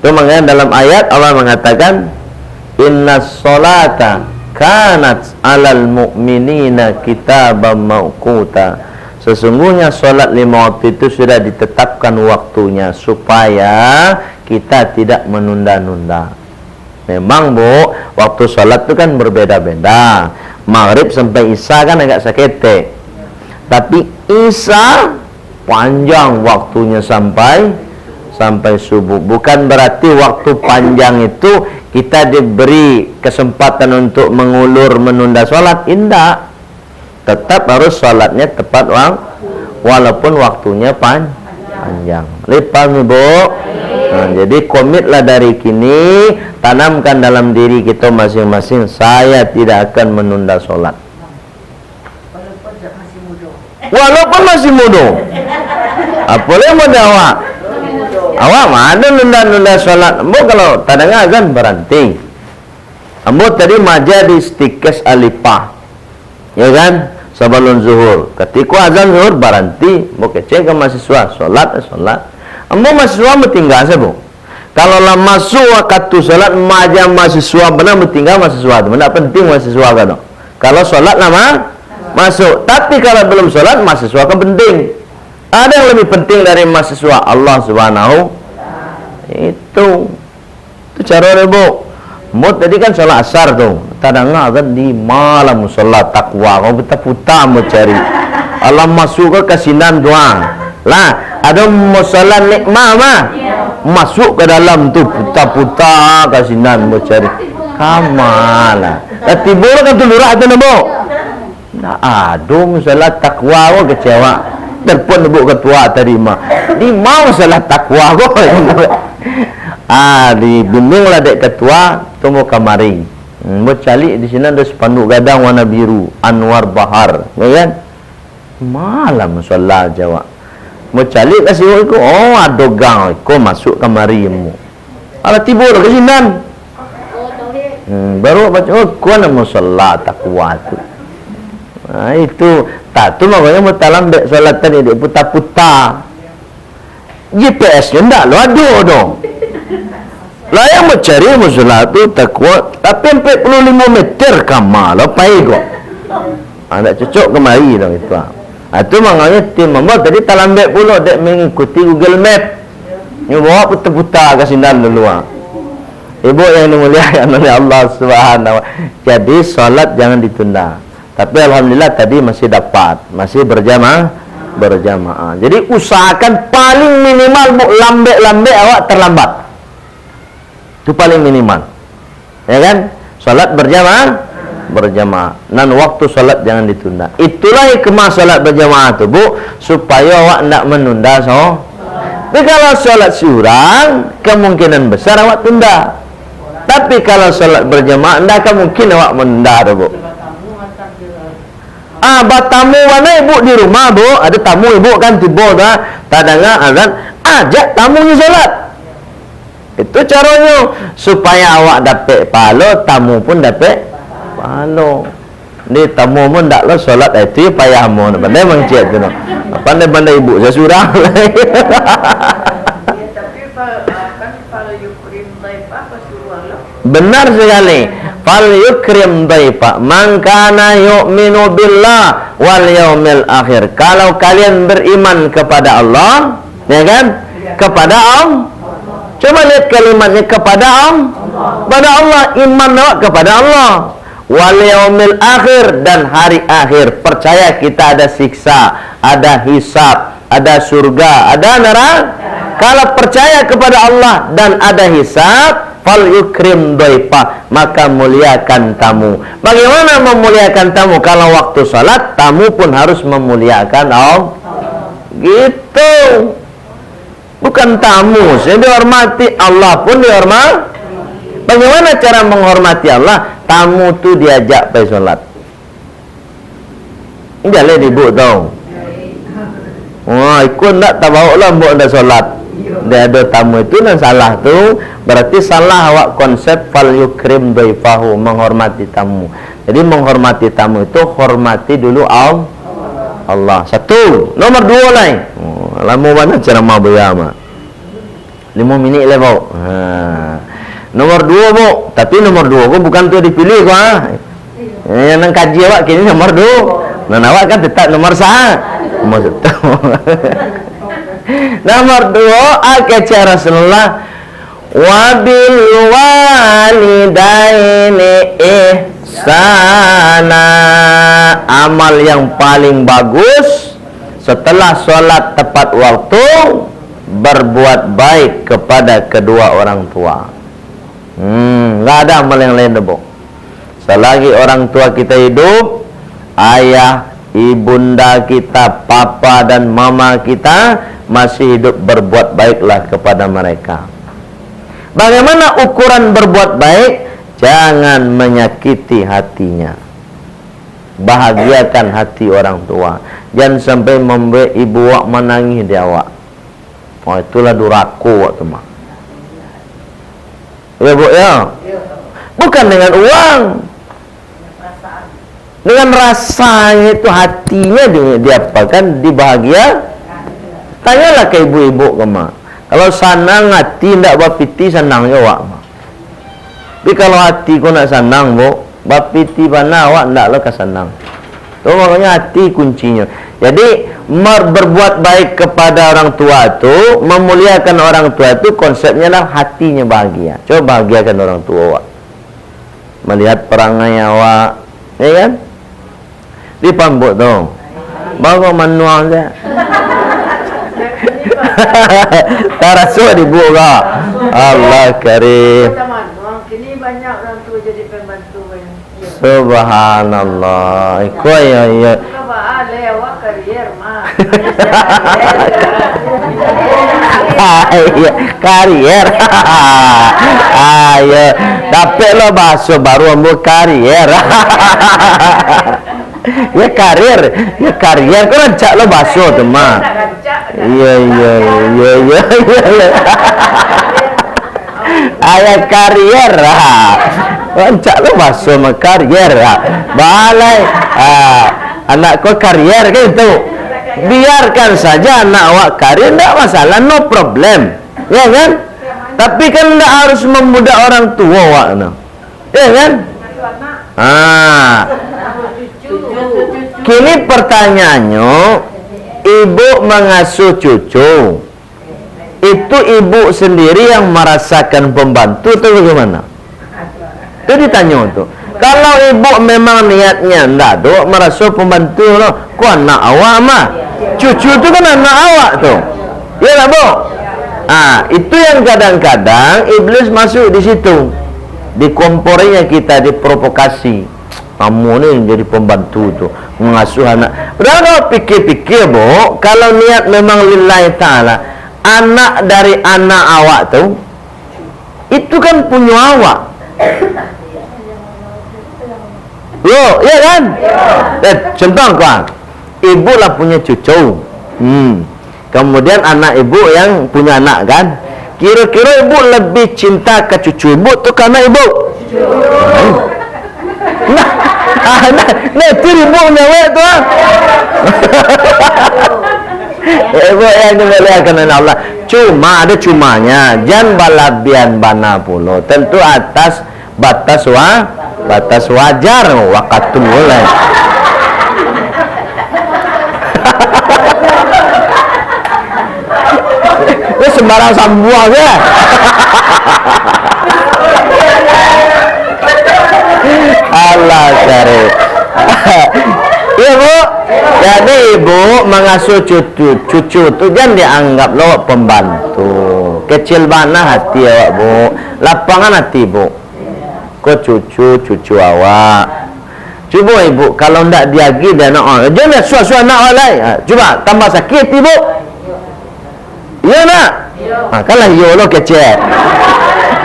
Itu makanya dalam ayat Allah mengatakan innas sholata kanat alal mu'minina kitaban mauquta. Sesungguhnya sholat 5 waktu itu sudah ditetapkan waktunya supaya kita tidak menunda-nunda. Memang Bu, waktu sholat itu kan berbeda-beda. Maghrib sampai Isya kan agak sakete. Tapi Isya panjang waktunya sampai subuh. Bukan berarti waktu panjang itu kita diberi kesempatan untuk mengulur menunda sholat. Tidak. Tetap harus sholatnya tepat walaupun waktunya panjang. Lipat nih Bu. Nah, jadi komitlah dari kini, tanamkan dalam diri kita masing-masing, saya tidak akan menunda sholat walaupun masih muda. Apalagi muda awak mana nunda-nunda sholat. Bu kalau tadang azan berhenti. Ambo tadi maja di stikes alipah, ya kan, sebelum zuhur. Ketika azan zuhur berhenti, mau kecek ke mahasiswa sholat. Ambo mahasiswa bertinggal saya Bu. Kalau lah masuk waktu sholat maja mahasiswa benar bertinggal mahasiswa itu benar penting mahasiswa kan. Kalau sholat lama masuk, tapi kalau belum sholat mahasiswa kan penting. Ada yang lebih penting dari mahasiswa, Allah Subhanahu. Itu cara Bu. Mau tadi kan sholat asar tuh, tadang kan di malam sholat takwa, kau putar-putar mau cari. Allah masuk ke kasinan doang. Lah, ada mau sholat nikmah mah, masuk ke dalam tuh putar-putar kasinan mau cari. Kamala. Tapi boleh kan tu lurah tu nabo. Nah, aduh sholat takwa kau kecewa. Telepon ibu ketua terima. Di mau sholat takwa kau. Dibimbinglah dek ketua tunggu kamari. Mau cari di sini ada spanduk gadang warna biru Anwar Bahar, ya kan? Malam sholat Jawa. Mau cari kasih aku, oh ada gang, kau masuk kamari mu. Ala tiba ke sini. Baru baca, oh kau nak mau sholat takwa tu. Nah itu, tak tu makanya mau talam dek sholat tadi dek putar-putar. GPS-nya ndak lo ada dong. Lah yang mau cari musola tu takwa, tapi 45 meter kamal apa ego. Ada cocok kemari dong itu. Itu makanya tim mama tadi talambek pula dek mengikuti Google Map. Ni bawa putar-putar ke sini dulu. Ibu yang dimuliakan oleh Allah Subhanahu. Jadi salat jangan ditunda. Tapi alhamdulillah tadi masih dapat, masih berjamaah. Jadi usahakan paling minimal lambe awak terlambat. Itu paling minimal, ya kan? Salat berjamaah. Dan waktu salat jangan ditunda. Itulah hikmah salat berjamaah itu Bu, supaya awak tidak menunda Tapi kalau salat seorang, kemungkinan besar awak tunda. Tapi kalau salat berjamaah, tidak kemungkinan awak menunda Bu. Tamu mana ibu di rumah Bu? Ada tamu ibu kan tiba tadanga azan, ajak tamunya salat. Itu caranya supaya awak dapat pahala, tamu pun dapat pahala. Ni tamu pun ndak lo solat itu payah mo. Pandai mangcet tu. Pandai ibu saya surah. Tapi kan kalau yukrim dhaifa pasuruan lo. Benar sekali. Fal yukrim dhaifa man kana yu'minu billah wal yaumil akhir. Kalau kalian beriman kepada Allah, ya kan? Kepada Allah. Coba lihat kalimatnya kepada Allah, iman awak kepada Allah. Wal yaumil akhir, dan hari akhir. Percaya kita ada siksa, ada hisab, ada surga, ada neraka. Kalau percaya kepada Allah dan ada hisab, fal yukrim dhaifa, maka muliakan tamu. Bagaimana memuliakan tamu? Kalau waktu salat, tamu pun harus memuliakan Allah. Gitu. Bukan tamu, saya dihormati, Allah pun dihormati. Bagaimana cara menghormati Allah? Tamu tu diajak pergi solat. Jangan dibu tahu. Wah, ikut tak tahu lah buat dah solat. Dia ada tamu itu dan salah tu, berarti salah awak konsep fal yukrim dhaifahu, menghormati tamu. Jadi menghormati tamu itu hormati dulu Allah. Satu, nomor dua lain. Lama mana cara mau berjamaah. 5 minit lah bu. Nomor 2 bu, tapi nomor 2 bu bukan tu dipilih ku yang nang kaji awak kini nomor 2. Nah awak kan tetap nomor 1. Nomor 1. Nomor 2 kata Rasulullah, wabil walidaini ihsana. Amal yang paling bagus setelah sholat tepat waktu, berbuat baik kepada kedua orang tua. Nggak ada amal yang lain debo. Selagi orang tua kita hidup, ayah, ibunda kita, papa dan mama kita masih hidup, berbuat baiklah kepada mereka. Bagaimana ukuran berbuat baik? Jangan menyakiti hatinya. Bahagiakan hati orang tua. Jangan sampai membuat ibu awak menangis di awak. Oh, itulah durako waktu mah. Ya bu ya. Bukan dengan uang. Dengan rasanya itu, hatinya diapakan, dibahagia. Tanyalah ke ibu-ibu kema. Kalau sanang hati ndak bapiti sanang ya awak. Tapi kalau hati kau nak sanang bu, bapiti bana awak ndak lo kasanang. Itu makanya hati kuncinya. Jadi berbuat baik kepada orang tua itu, memuliakan orang tua itu konsepnya lah hatinya bahagia. Coba bahagiakan orang tua awak. Melihat perangai awak, ya kan? Di pambuk tu, baru manual je. Tarasu di buka. Allah karim. Kini banyak orang tua jadi pembantu. Subhanallah. Iko ya. Lewat karier mah. Karier. Ayo, tapi lo bahasa baru ambil karier. Ya karier kau rancak lo bahasa tu mah. Iya. Ayah karier. Rancak lo bahasa mah karier. Balai. Anak kau karier kan itu. Biarkan saja anak awak karier, tidak masalah, no problem, ya kan? Tapi kan tidak harus membudak orang tua awak, no. Ya kan? Kini pertanyaannya, ibu mengasuh cucu, itu ibu sendiri yang merasakan pembantu atau bagaimana? Itu ditanya tuh. Kalau ibu memang niatnya ndak do merasa pembantu lo, ku anak awak mah. Cucu itu kan anak awak tuh. Ya lah, Bu. Itu yang kadang-kadang iblis masuk di situ. Di komporinya kita, diprovokasi. Kamu ni jadi pembantu tuh, mengasuh anak. Padahal kalau pikir-pikir, Bu, kalau niat memang lillahi ta'ala, anak dari anak awak tuh, itu kan punya awak. Loh, iya kan? Contoh kan, ibu lah punya cucu. Kemudian anak ibu yang punya anak kan. Kira-kira ibu lebih cinta ke cucu ibu tuh karena ibu. Nah, itu ibu nyawa tu. Ibu yang dimuliakan oleh Allah. Cuma ada cumanya, jangan balabian bana pula. Tentu atas batas wajar, wakatul mulai. Itu sembarang sambuah ya. Allah cari. Iya Bu. Jadi ibu mengasuh cucu itu jangan dianggap lo pembantu. Kecil mana hati awak Bu, lapangan hati Bu. Kok cucu awak. Coba ibu, kalau ndak diagi dan jangan suah-suah nak walai. Coba tambah sakit ibu. Iya nak? Kalau yo lo kecil.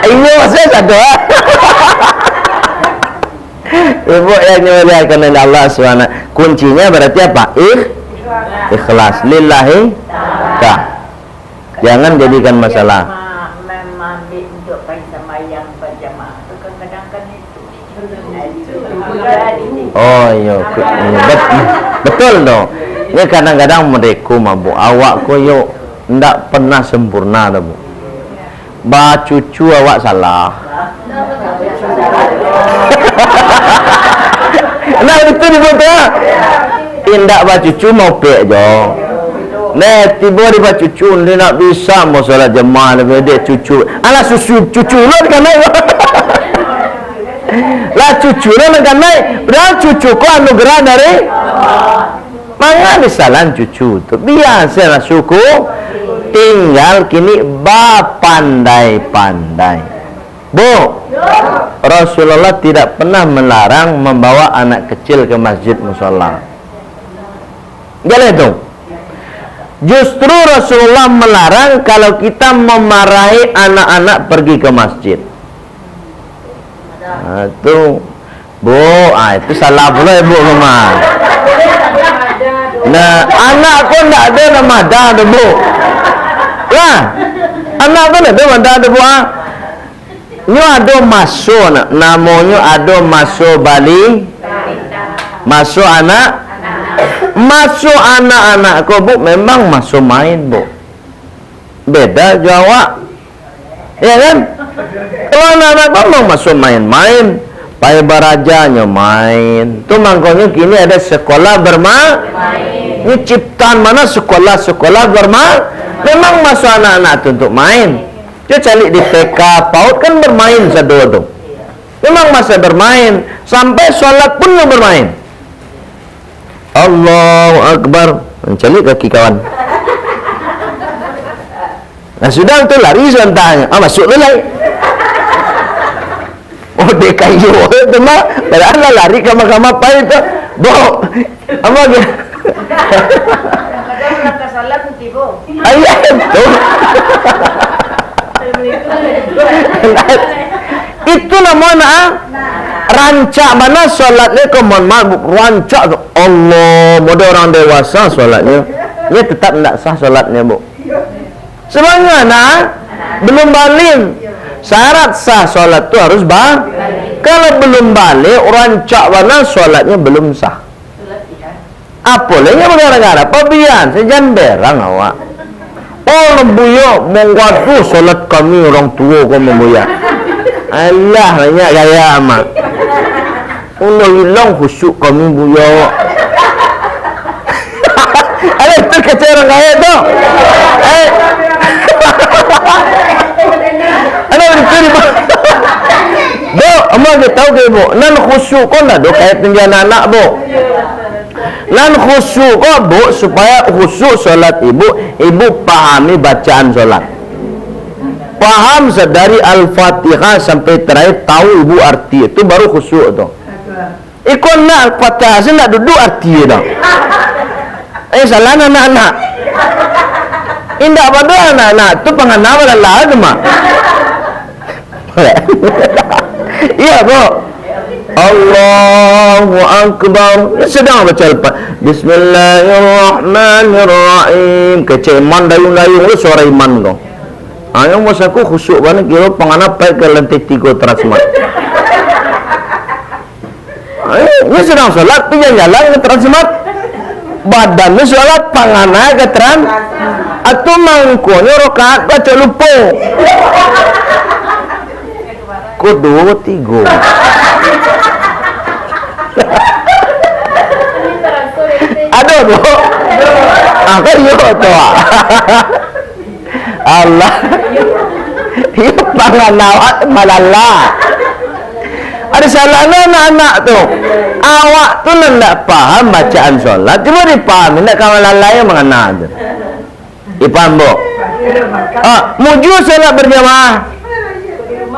Iyo saya satu. Ibu yang dimuliakan oleh Allah SWT, kuncinya berarti apa? Ikhlas lillahi ta'ala. Jangan jadikan masalah. Oh iya, betul dong. Ini kadang-kadang mereka mabuk awak koyo ndak pernah sempurna dah Bu. Ba cucu awak salah. Nah itu dibuka. Indak ba cucu mau pek jo. Nah tiba di ba cucu dia nak bisa mau solat jemaah lebih dia cucu. Alah susu cucu lo kan naik. Lah cucu lo kan naik. Padahal cucu ko anugerah dari mangga disalan cucu tu. Biasa lah suku. Tinggal kini ba pandai-pandai. Bu, Rasulullah tidak pernah melarang membawa anak kecil ke masjid musholla. Jangan itu. Justru Rasulullah melarang kalau kita memarahi anak-anak pergi ke masjid. Nah, itu Bu, itu salah pula ibu rumah. Nah, anak pun tak ada nama dah tu Bu. Lah, anak pun ada nama dah tu Bu. Nyo ada masuk nak, namanya ada masuk Bali. Masuk anak. Masuk anak-anak ko Bu memang masuk main Bu. Beda Jawa. Ya kan? Kalau anak-anak ko memang masuk main-main. Pai barajanya main. Tu mangkonya kini ada sekolah bermain. Ini ciptaan mana sekolah-sekolah bermain. Memang masuk anak-anak tu untuk main. Dia cari di TK PAUD kan bermain sadua tu. Memang masa bermain. Sampai sholat pun yang bermain. Allahu Akbar. Cari kaki kawan. Nah sudah tu lari tanya. Masuk lagi. Oh dia kayu itu mah. Padahal lari kama-kama apa itu. Bo. Apa dia? Kadang-kadang nak salat tiba. Ayah itu. Itu namanya rancak mana solatnya kau mohon rancak tu. Allah, mode orang dewasa solatnya. Dia tetap tidak sah solatnya Bu. Sebagaimana belum balik. Syarat sah solat tu harus kalau belum balik rancak mana solatnya belum sah. Apa lagi gara-gara pabian sejan berang awak. Oh lembuyo mengwatu solat kami orang tua kau membuya. Allah banyak gaya amat. Allah hilang khusyuk kami buya. Ada tu kata orang kaya tu. Ada betul Bu. Bu, amal dia tahu ke Bu. Nan khusyuk kau nak do kait dengan anak Bu. Nan khusyuk kau Bu supaya khusyuk solat ibu pahami bacaan solat. Paham sedari Al-Fatihah sampai terakhir tahu ibu arti itu baru khusyuk tu. Ikut nak Al-Fatihah saya nak duduk arti dah. Salah anak-anak. Indah pada anak-anak tu pengenal lelah tu mah. Iya Bu. Allahu Akbar. Sedang baca lepas. Bismillahirrahmanirrahim. Keceman dayung-dayung tu suara iman tu. Yang masa aku khusyuk banget kira penganap baik ke lantai 3 Transmart. Ini sedang solat pergi jalan ke Transmart. Badannya solat penganap ke Transmart. Atau mangkonya rokaat baca lupa. Kok 2, 3. Ada Bu. Kan yuk tu. Allah. Dia panganawat malala. Ada salahnya anak-anak tu. Awak tu nak faham bacaan solat. Cuma dipahami nak kawan lalai mengenal tu. Dipaham Bu? Muju solat berjamaah.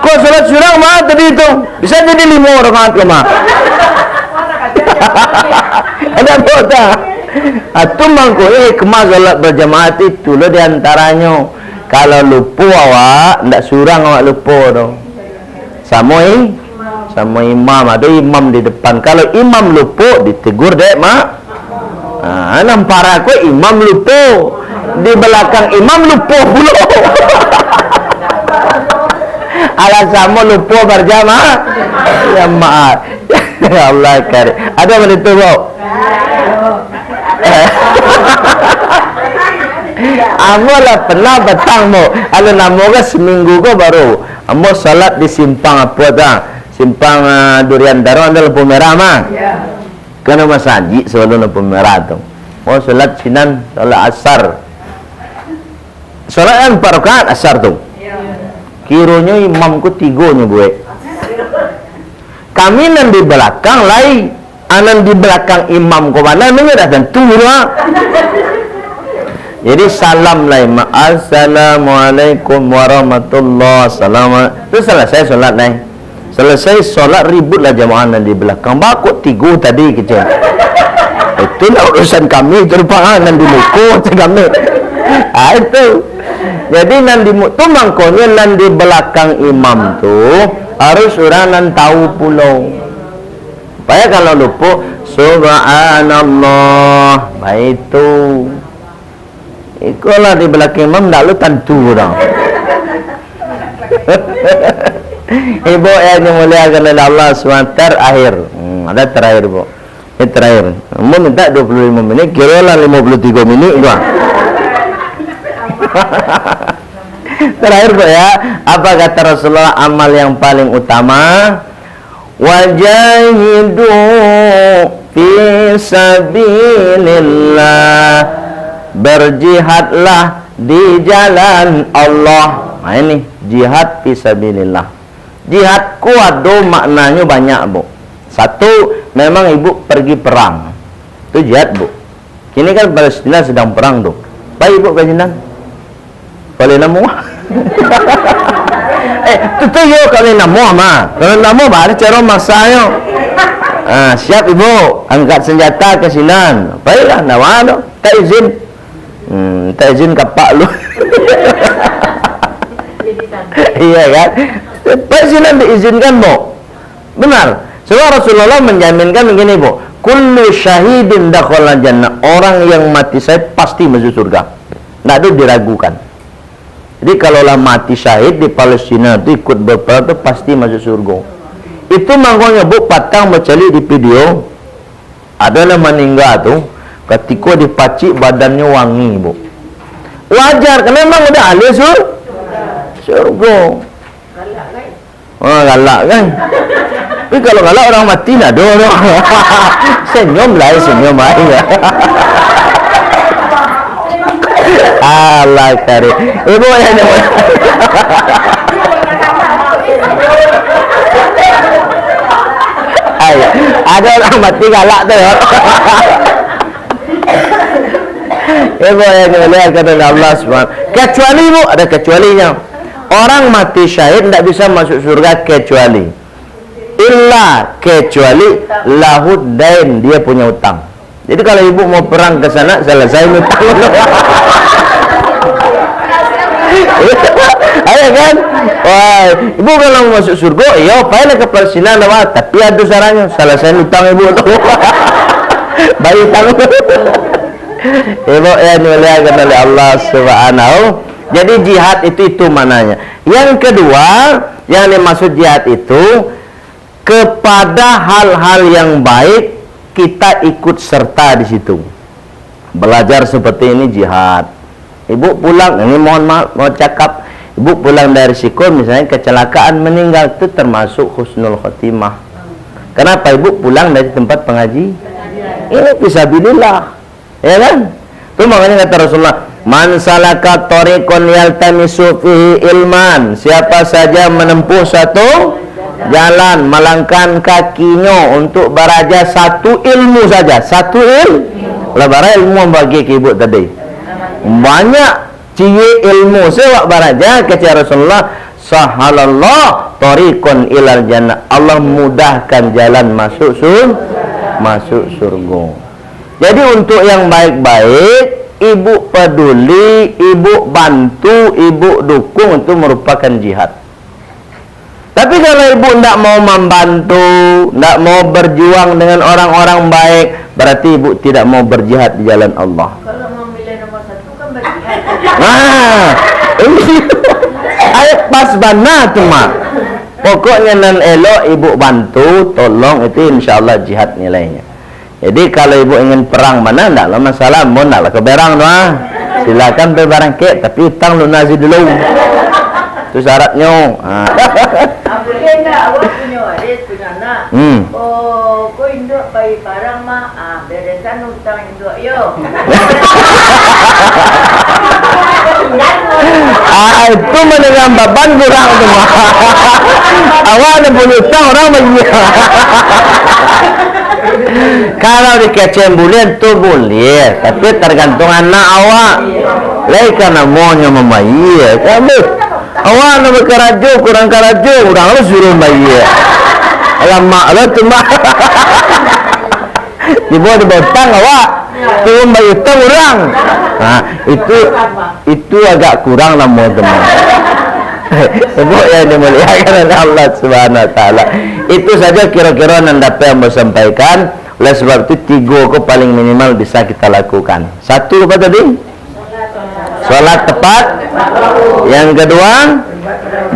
Kau solat surang mah tadi itu. Bisa jadi 5 rakaat ke mah. Ada Bu tak? Itu mangkuk hikmah solat berjamaah itu lo diantaranya. Kalau lupa awak, tidak surang awak lupa tu. Sama imam, ada imam di depan. Kalau imam lupa, ditegur dek mak. Nampak aku imam lupa. Di belakang imam lupa pula. Alasanmu lupa berjamaah. Ya maaf. Ya Allah karim. Ada begitu Bu? Amo lah pernah petang mo. Alo namo ka seminggu ko baru. Amo salat di simpang apa ta? Simpang Durian Darong ada lampu merah mah. Ya. Kena masaji selalu lampu merah tu. Oh salat sinan salat asar. Salat yang 4 rakaat asar tu. Ya. Kiranya imamku 3 nya gue. Kami nan di belakang lai, anan di belakang imam ko mana nang dah tentu lah. Jadi salam lai, assalamualaikum warahmatullahi wabarakatuh. Itu selesai solat lai. Selesai solat ribut lah jamaah nan di belakang. Bakut 3 tadi kecil. Itulah urusan kami terpaan nan di muka kami. Itu. Jadi nan di tu mangkonya nan di belakang imam tu harus orang nan tahu pulau. Supaya kalau lupa subhanallah, baik itu. Ikulah di belakang imam tak lu tentu orang. Ibu yang dimuliakan oleh Allah SWT terakhir. Ada terakhir bu. Ini terakhir. Mau minta 25 menit, kira lah 53 minit gua. Terakhir bu ya, apa kata Rasulullah amal yang paling utama? Wajahidu fi sabilillah, berjihadlah di jalan Allah. Nah ini jihad fi sabilillah. Jihad kuat do maknanya banyak bu. Satu, memang ibu pergi perang, itu jihad bu. Kini kan Palestina sedang perang tuh. Baik ibu kajian. Kalau namu, itu yo kalau namu mah. Kalau namu baru cara maksanya. Siap ibu, angkat senjata ke sinan. Baiklah, nama do, tak izin. Tak izin kapak lu. Iya kan? Baik sinan diizinkan bu. Benar. Sebab Rasulullah menjaminkan begini bu. Kullu syahidin dakhala jannah. Orang yang mati syahid pasti masuk surga. Tidak ada diragukan. Jadi kalaulah mati syahid di Palestina itu ikut berperang itu pasti masuk surga. Itu makanya bu patang bercali di video. Ada yang meninggal tu ketika dipacik badannya wangi bu. Wajar karena memang udah ahli surga. Galak kan? Tapi kalau galak orang mati nak ada orang. Senyum lah, senyum aja. Allah karim. Ibu yang ada orang mati galak tu. Ibu yang dimuliakan oleh Allah SWT. Kecuali ibu ada kecualinya. Orang mati syahid tidak bisa masuk surga kecuali lahud dain, dia punya utang. Jadi kalau ibu mau perang ke sana selesai utang. Ayo kan? Wah, ibu kalau mau masuk surga, iya, payahlah ke Palestina lah, tapi ada caranya, selesai utang ibu tu. Bayi utang. Ibu yang dimuliakan oleh Allah Subhanahu. Jadi jihad itu mananya. Yang kedua, yang dimaksud jihad itu kepada hal-hal yang baik kita ikut serta di situ. Belajar seperti ini jihad. Ibu pulang, ini mohon maaf mau cakap, ibu pulang dari Sikon misalnya kecelakaan meninggal, itu termasuk husnul khotimah. Kenapa ibu pulang dari tempat pengaji? Ini fisabilillah, ya kan? Itu makanya kata Rasulullah, man salaka tariqan yaltamisu fihi ilman, siapa saja menempuh satu jalan, melangkahkan kakinya untuk beraja satu ilmu saja, satu ilmu. Lah ilmu bagi ke ibu tadi. Banyak ciri ilmu sewak baraja kata Rasulullah, sahalallah tariqan ilal jannah, Allah mudahkan jalan masuk surga. Jadi untuk yang baik-baik ibu peduli, ibu bantu, ibu dukung, itu merupakan jihad. Tapi kalau ibu tidak mau membantu, tidak mau berjuang dengan orang-orang baik, berarti ibu tidak mau berjihad di jalan Allah. Kalau memilih nomor 1 kan berjihad. Nah, ini ayat pas bana tu mak. Pokoknya nan elok ibu bantu, tolong, itu insya Allah jihad nilainya. Jadi kalau ibu ingin perang mana, tidaklah masalah, mau naklah ke berang tu Silakan beli barang kek, tapi utang lunasi dulu. Itu syaratnya. Boleh tak awak punya adik, punya anak? Oh, kau induk bayi barang mah, beresan hutang induk yo. Itu mendengar beban kurang tu mah. Awak ada punya hutang orang bagi. Kalau dikecem bulan tu boleh, tapi tergantung anak awak. Lain karena maunya membayar, kamu. Awak nak berkerajo, kurang kerajo, orang lu suruh bayar. Alamak lah tu mah. Dibawa di botang awak, turun bayar hutang orang. Itu agak kurang lah mau teman. Ibu yang dimuliakan oleh Allah Subhanahu Wa Taala. Itu saja kira-kira yang dapat yang sampaikan. Oleh sebab itu 3 kok paling minimal bisa kita lakukan. 1 apa tadi? Salat tepat. Yang kedua,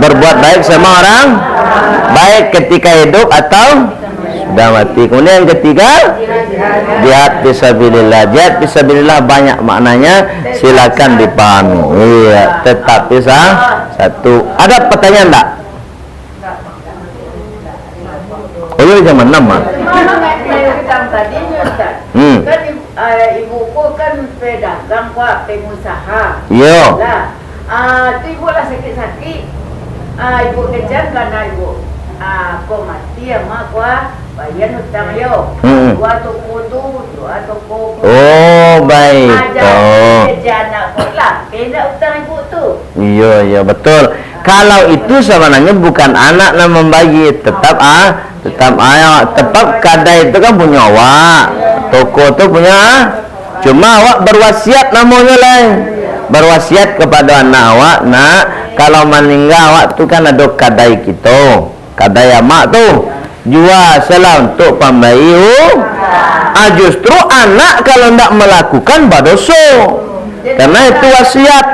berbuat baik sama orang baik ketika hidup atau sudah mati. Kemudian yang ketiga, jihad fisabilillah. Jihad fisabilillah banyak maknanya, silakan dipahami. Iya, tetapi satu. Ada pertanyaan tak? Oh, zaman 6 mah. Tadi Ustaz, kan ibuku kan pedagang kuat, pengusaha. Yo. Lah, tu ibu lah sakit-sakit. Ibu kejar karena ibu kau mati ya mak kuat bayar hutang yo. Dua toko. Oh, baik. Kerja anak pula, kena hutang ibu tu. Iya, betul. Kalau itu sebenarnya bukan anak yang membagi, tetap ayah, tetap kadai itu kan punya awak, toko itu punya. Cuma awak berwasiat namanya lain. Berwasiat kepada anak awak, nak kalau meninggal awak tu kan ada kadai kita, kadai amak tu. Jual salah untuk pembayu. Justru anak kalau tidak melakukan berdosa. Karena itu wasiat.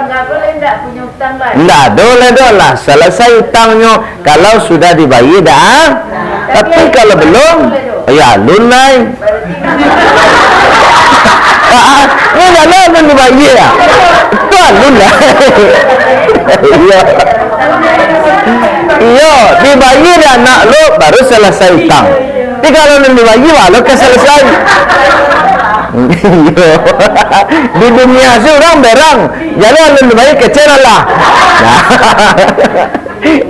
Tidak boleh lah. Selesai hutangnya. Kalau sudah dibayar dah. Tapi kalau belum, ya lunai. Ini dah belum dibayar ya. Itu lunai. Iya, dibayar anak lo baru selesai hutang. Tapi kalau belum dibayar, walau keselesai. Di dunia sih orang berang, jadi belum dibayar kecil lah.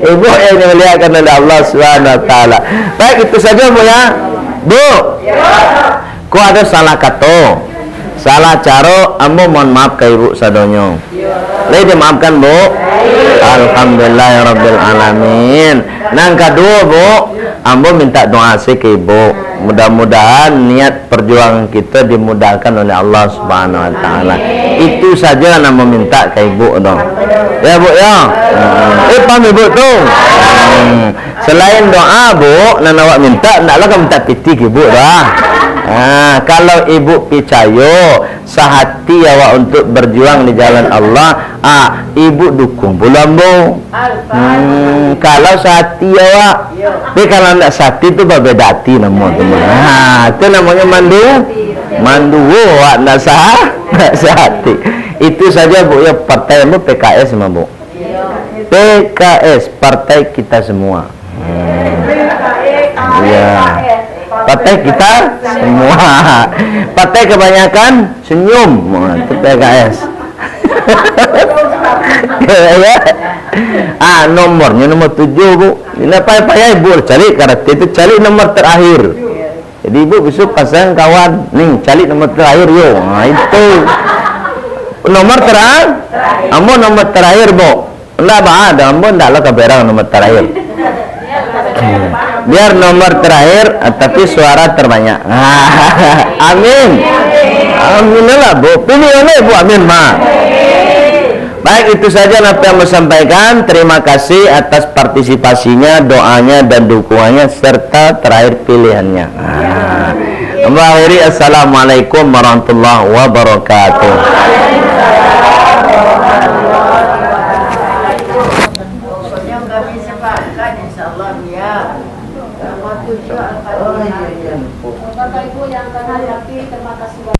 Ibu yang dimuliakan oleh Allah Subhanahu Wa Taala. Baik, itu saja Bu ya. Bu, ku ada salah kata, salah cara, ambo mohon maaf ke ibu sadonyo. Lagi dimaafkan Bu. Alhamdulillahirabbil alamin. Nang kedua Bu, ambo minta doa sih ke ibu. Mudah-mudahan niat perjuangan kita dimudahkan oleh Allah Subhanahu Wa Taala. Itu saja yang meminta ke ibu dong. Ya Bu ya. Paham ibu tu. Selain doa Bu, nan awak minta, naklah kamu minta piti ke ibu dah. Kalau ibu percaya sehati awak untuk berjuang di jalan Allah, ibu dukung bulan Bu. Kalau sehati awak, tapi kalau tidak sehati itu berbeda hati namanya. Itu namanya mandu awak tidak sehati. Itu saja Bu ya, partai Bu PKS mah Bu. PKS, partai kita semua. Ya. Partai kita semua. Partai kebanyakan senyum. Itu PKS. Nomornya nomor 7 Bu. Ini payah Ibu cari karate itu cari nomor terakhir. Jadi Ibu besok pasang kawan, nih cari nomor terakhir yo. Itu nomor terakhir. Ambo nomor terakhir Bu. Enggak ada, ambo ndaklah keberang nomor terakhir. Biar nomor terakhir tapi suara terbanyak. Amin. Amin lah Bu. Pilih oleh Bu amin ma. Baik, itu saja apa yang saya sampaikan. Terima kasih atas partisipasinya, doanya dan dukungannya serta terakhir pilihannya. Assalamualaikum warahmatullahi wabarakatuh. Bapak Ibu yang kami hormati, terima kasih.